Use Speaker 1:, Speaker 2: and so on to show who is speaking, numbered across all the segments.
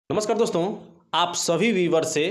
Speaker 1: नमस्कार दोस्तों। आप सभी व्यूवर से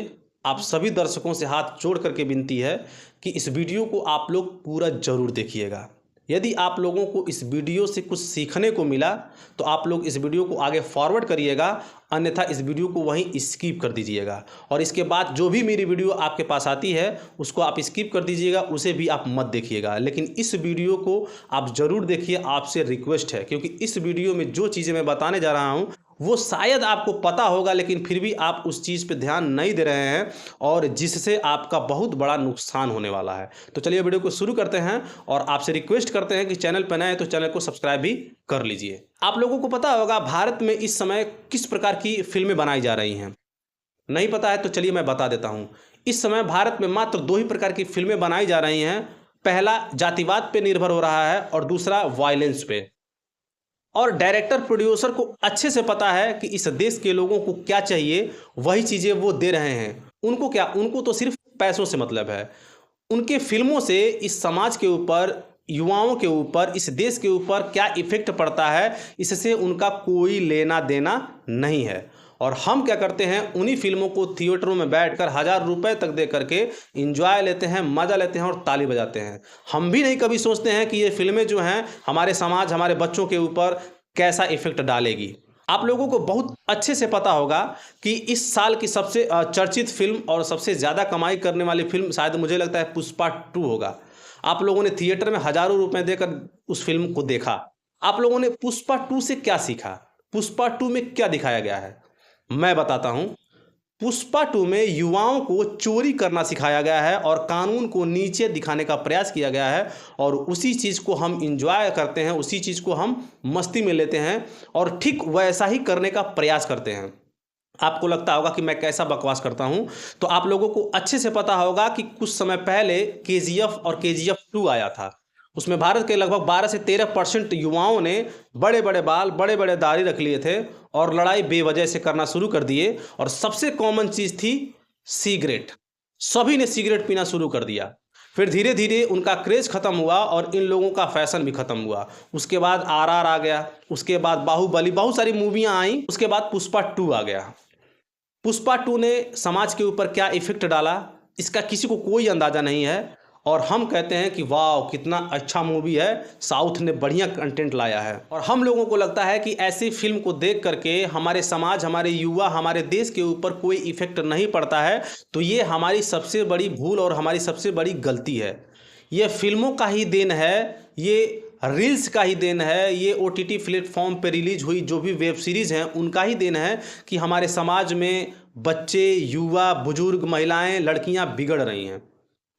Speaker 1: आप सभी दर्शकों से हाथ जोड़ करके विनती है कि इस वीडियो को आप लोग पूरा ज़रूर देखिएगा। यदि आप लोगों को इस वीडियो से कुछ सीखने को मिला तो आप लोग इस वीडियो को आगे फॉरवर्ड करिएगा, अन्यथा इस वीडियो को वहीं स्किप कर दीजिएगा। और इसके बाद जो भी मेरी वीडियो आपके पास आती है उसको आप स्किप कर दीजिएगा, उसे भी आप मत देखिएगा। लेकिन इस वीडियो को आप ज़रूर देखिए, आपसे रिक्वेस्ट है, क्योंकि इस वीडियो में जो चीज़ें मैं बताने जा रहा हूँ वो शायद आपको पता होगा, लेकिन फिर भी आप उस चीज़ पे ध्यान नहीं दे रहे हैं और जिससे आपका बहुत बड़ा नुकसान होने वाला है। तो चलिए वीडियो को शुरू करते हैं और आपसे रिक्वेस्ट करते हैं कि चैनल पर नए हैं तो चैनल को सब्सक्राइब भी कर लीजिए। आप लोगों को पता होगा भारत में इस समय किस प्रकार की फिल्में बनाई जा रही हैं। नहीं पता है तो चलिए मैं बता देता हूँ। इस समय भारत में मात्र दो ही प्रकार की फिल्में बनाई जा रही हैं। पहला जातिवाद पे निर्भर हो रहा है और दूसरा वायलेंस पे। और डायरेक्टर प्रोड्यूसर को अच्छे से पता है कि इस देश के लोगों को क्या चाहिए, वही चीज़ें वो दे रहे हैं। उनको क्या, उनको तो सिर्फ पैसों से मतलब है। उनके फिल्मों से इस समाज के ऊपर, युवाओं के ऊपर, इस देश के ऊपर क्या इफेक्ट पड़ता है, इससे उनका कोई लेना देना नहीं है। और हम क्या करते हैं, उन्हीं फिल्मों को थिएटरों में बैठकर 1000 रुपए तक दे करके इंजॉय लेते हैं, मज़ा लेते हैं और ताली बजाते हैं। हम भी नहीं कभी सोचते हैं कि ये फिल्में जो हैं हमारे समाज, हमारे बच्चों के ऊपर कैसा इफेक्ट डालेगी। आप लोगों को बहुत अच्छे से पता होगा कि इस साल की सबसे चर्चित फिल्म और सबसे ज़्यादा कमाई करने वाली फिल्म शायद मुझे लगता है पुष्पा 2 होगा। आप लोगों ने थिएटर में हज़ारों रुपए देकर उस फिल्म को देखा। आप लोगों ने पुष्पा 2 से क्या सीखा, पुष्पा 2 में क्या दिखाया गया है, मैं बताता हूं। पुष्पा 2 में युवाओं को चोरी करना सिखाया गया है और कानून को नीचे दिखाने का प्रयास किया गया है। और उसी चीज़ को हम इंजॉय करते हैं, उसी चीज़ को हम मस्ती में लेते हैं और ठीक वैसा ही करने का प्रयास करते हैं। आपको लगता होगा कि मैं कैसा बकवास करता हूं, तो आप लोगों को अच्छे से पता होगा कि कुछ समय पहले केजीएफ और केजीएफ 2 आया था। उसमें भारत के लगभग 12 से 13% युवाओं ने बड़े बड़े बाल, बड़े बड़े दाढ़ी रख लिए थे और लड़ाई बेवजह से करना शुरू कर दिए। और सबसे कॉमन चीज़ थी सिगरेट। सभी ने सिगरेट पीना शुरू कर दिया। फिर धीरे धीरे उनका क्रेज खत्म हुआ और इन लोगों का फैशन भी खत्म हुआ। उसके बाद आरआर आ गया, उसके बाद बाहुबली, बहुत सारी मूवियाँ आई, उसके बाद पुष्पा 2 आ गया। पुष्पा 2 ने समाज के ऊपर क्या इफेक्ट डाला, इसका किसी को कोई अंदाज़ा नहीं है। और हम कहते हैं कि वाह कितना अच्छा मूवी है, साउथ ने बढ़िया कंटेंट लाया है। और हम लोगों को लगता है कि ऐसी फिल्म को देख करके हमारे समाज, हमारे युवा, हमारे देश के ऊपर कोई इफेक्ट नहीं पड़ता है, तो ये हमारी सबसे बड़ी भूल और हमारी सबसे बड़ी गलती है। ये फिल्मों का ही देन है, ये रील्स का ही देन है, ये ओटीटी प्लेटफॉर्म पे रिलीज हुई जो भी वेब सीरीज़ हैं उनका ही देन है कि हमारे समाज में बच्चे, युवा, बुजुर्ग, महिलाएं, लड़कियां बिगड़ रही हैं।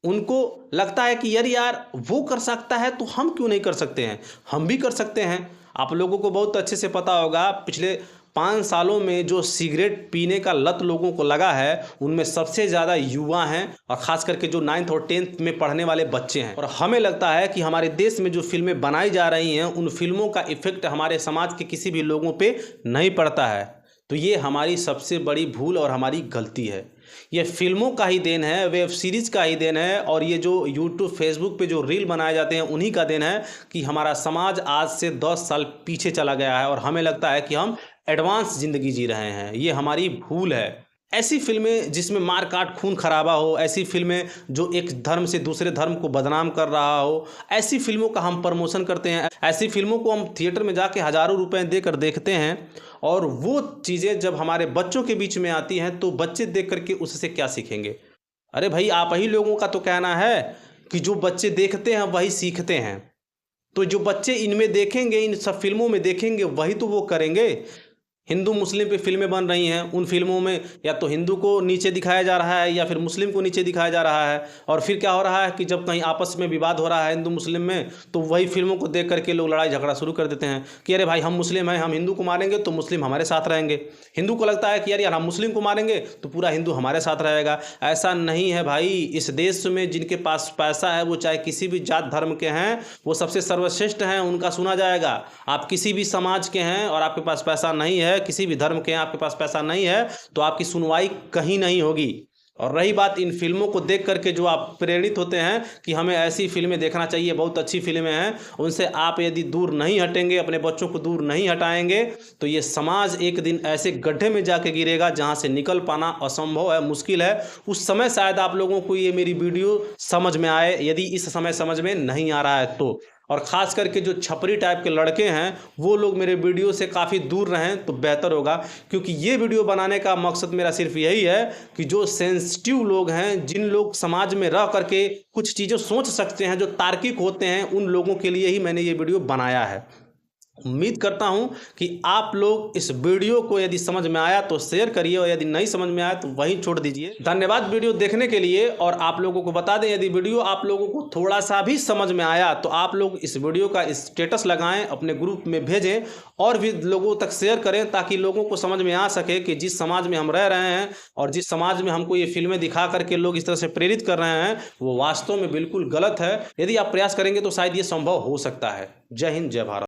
Speaker 1: उनको लगता है कि यार वो कर सकता है तो हम क्यों नहीं कर सकते हैं, हम भी कर सकते हैं। आप लोगों को बहुत अच्छे से पता होगा पिछले 5 सालों में जो सिगरेट पीने का लत लोगों को लगा है उनमें सबसे ज़्यादा युवा हैं और ख़ास करके जो 9th और 10th में पढ़ने वाले बच्चे हैं। और हमें लगता है कि हमारे देश में जो फिल्में बनाई जा रही हैं उन फिल्मों का इफ़ेक्ट हमारे समाज के किसी भी लोगों पे नहीं पड़ता है। तो ये हमारी सबसे बड़ी भूल और हमारी गलती है। ये फिल्मों का ही देन है, वेब सीरीज़ का ही देन है और ये जो यूट्यूब, फेसबुक पे जो रील बनाए जाते हैं उन्हीं का देन है कि हमारा समाज आज से 10 साल पीछे चला गया है और हमें लगता है कि हम एडवांस ज़िंदगी जी रहे हैं। ये हमारी भूल है। ऐसी फिल्में जिसमें मार काट, खून खराबा हो, ऐसी फिल्में जो एक धर्म से दूसरे धर्म को बदनाम कर रहा हो, ऐसी फिल्मों का हम प्रमोशन करते हैं। ऐसी फिल्मों को हम थिएटर में जाके हज़ारों रुपए देकर देखते हैं और वो चीज़ें जब हमारे बच्चों के बीच में आती हैं तो बच्चे देख करके उससे क्या सीखेंगे। अरे भाई, आप ही लोगों का तो कहना है कि जो बच्चे देखते हैं वही सीखते हैं। तो जो बच्चे इनमें देखेंगे, इन सब फिल्मों में देखेंगे, वही तो वो करेंगे। हिंदू मुस्लिम पे फिल्में बन रही हैं, उन फिल्मों में या तो हिंदू को नीचे दिखाया जा रहा है या फिर मुस्लिम को नीचे दिखाया जा रहा है। और फिर क्या हो रहा है कि जब कहीं आपस में विवाद हो रहा है हिंदू मुस्लिम में, तो वही फिल्मों को देख करके लोग लड़ाई झगड़ा शुरू कर देते हैं कि अरे भाई, हम मुस्लिम हैं, हम हिंदू को मारेंगे तो मुस्लिम हमारे साथ रहेंगे। हिंदू को लगता है कि यार हम मुस्लिम को मारेंगे तो पूरा हिंदू हमारे साथ रहेगा। ऐसा नहीं है भाई। इस देश में जिनके पास पैसा है, वो चाहे किसी भी जात धर्म के हैं, वो सबसे सर्वश्रेष्ठ हैं, उनका सुना जाएगा। आप किसी भी समाज के हैं और आपके पास पैसा नहीं है, किसी भी धर्म के आपके पास पैसा नहीं है, तो आपकी सुनवाई कहीं नहीं होगी। और रही बात इन फिल्मों को देख करके जो आप प्रेरित होते हैं कि हमें ऐसी फिल्में देखना चाहिए, बहुत अच्छी फिल्में हैं, उनसे आप यदि दूर नहीं हटेंगे, अपने बच्चों को दूर नहीं हटाएंगे, तो ये समाज एक दिन ऐसे गड्ढे में जाके गिरेगा जहां से निकल पाना असंभव है, मुश्किल है। उस समय शायद आप लोगों को ये मेरी वीडियो समझ में आए, यदि इस समय समझ में नहीं आ रहा है तो। और ख़ास करके जो छपरी टाइप के लड़के हैं वो लोग मेरे वीडियो से काफ़ी दूर रहें तो बेहतर होगा, क्योंकि ये वीडियो बनाने का मकसद मेरा सिर्फ यही है कि जो सेंसिटिव लोग हैं, जिन लोग समाज में रह करके कुछ चीज़ें सोच सकते हैं, जो तार्किक होते हैं, उन लोगों के लिए ही मैंने ये वीडियो बनाया है। उम्मीद करता हूं कि आप लोग इस वीडियो को यदि समझ में आया तो शेयर करिए, और यदि नहीं समझ में आया तो वहीं छोड़ दीजिए। धन्यवाद वीडियो देखने के लिए। और आप लोगों को बता दें, यदि वीडियो आप लोगों को थोड़ा सा भी समझ में आया तो आप लोग इस वीडियो का स्टेटस लगाएं, अपने ग्रुप में भेजें और भी लोगों तक शेयर करें, ताकि लोगों को समझ में आ सके कि जिस समाज में हम रह रहे हैं और जिस समाज में हमको ये फिल्में दिखा करके लोग इस तरह से प्रेरित कर रहे हैं वो वास्तव में बिल्कुल गलत है। यदि आप प्रयास करेंगे तो शायद ये संभव हो सकता है। जय हिंद, जय भारत।